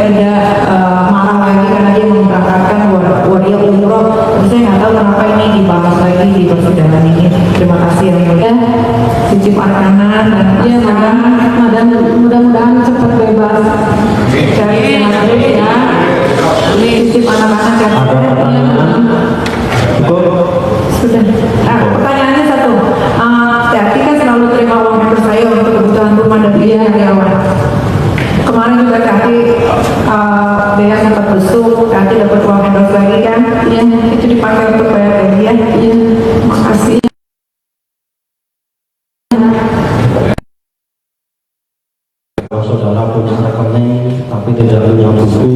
tidak marah lagi karena dia memberangkatkan waria umroh. Saya nggak tahu kenapa ini dibahas lagi di persidangan ini. Terima kasih yang mulia. Titip anak-anak dan Ya, madam, mudah-mudahan cepat bebas. cari ya. Titip anak-anak yang sudah. Pertanyaannya satu. Tati kan selalu terima uang member saya untuk kebutuhan rumah dan biaya karyawan. Kemarin juga Tati dia sempat besuk, Tati dapat uang endorse lagi kan? Iya, itu dipakai untuk bayar gaji ya. Iya, makasih. Kalau saudara punya rekening tapi tidak punya buku,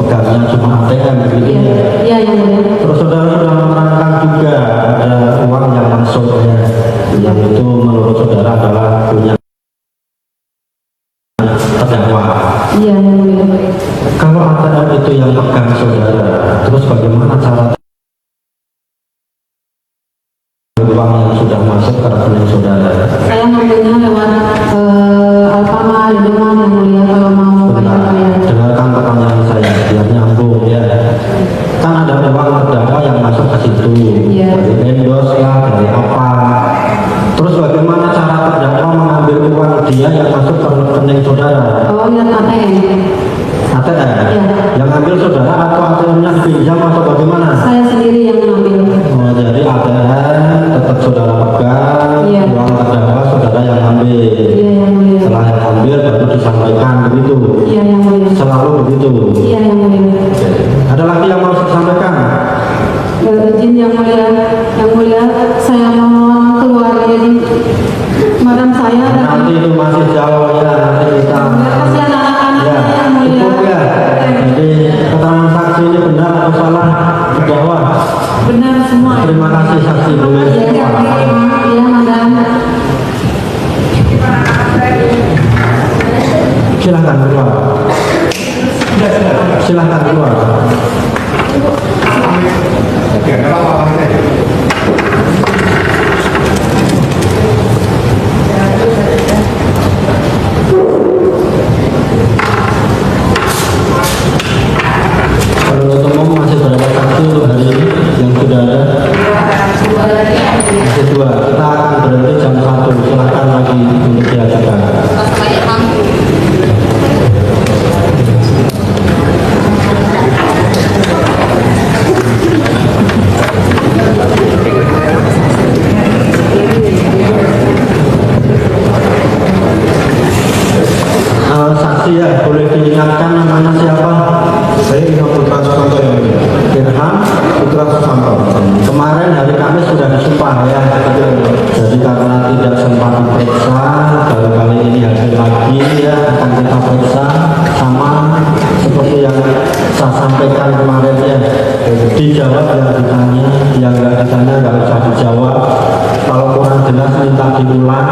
pegangnya cuma ATM gitu ya. Iya, yang mulia. Terus saudara sudah menerangkan juga ada uang yang masuknya, yang itu menurut saudara adalah punya terdakwa. Iya, yang mulia. Kalau ATM itu yang pegang saudara, terus bagaimana cara uang yang sudah masuk ke rekening saudara? Saya ngambilnya lewat Alfamart, dengan yang mulia kalau mau bayar. Dengarkan pertanyaan saya biar nyambung ya. Kan ada uang terdakwa yang masuk ke situ, Iya. dari endorse lah, dari apa. Terus bagaimana cara terdakwa mengambil uang dia yang masuk ke rekening saudara? Oh, lihat ATM. ATM? Iya. Yang ambil saudara atau ATM-nya dipinjam atau bagaimana? Saya sendiri yang mengambil. Oh, jadi ATM tetap saudara pegang, Iya. uang terdakwa saudara yang ambil. Iya, yang mulia. Setelah yang ambil baru disampaikan begitu. Iya, yang mulia. Selalu begitu. Iya, yang mulia. Ada lagi yang mau disampaikan? Izin yang mulia, saya mau keluar jadi madam saya Nanti itu masih jauh ya, nanti kita kasih anak-anak ya, yang mulia. cukup ya. Jadi keterangan saksi ini benar atau salah terdakwa? Benar semua. Terima kasih saksi boleh. Iya, madam. Silahkan keluar. Silahkan keluar. Penuntut umum masih berapa saksi untuk hari ini yang sudah ada? Masih dua. Kita akan berhenti jam 1. Silahkan lagi untuk diajukan. Saksi ya, boleh diingatkan namanya siapa? Saya Ilham Putra Susanto yang mulia. Irham Putra Susanto. Kemarin hari Kamis sudah disumpah ya. Jadi karena tidak sempat diperiksa, baru kali ini hadir lagi ya, akan kita periksa sama seperti yang saya sampaikan kemarin ya. Dijawab yang ditanya, yang nggak ditanya nggak usah dijawab. Kalau kurang jelas minta diulang.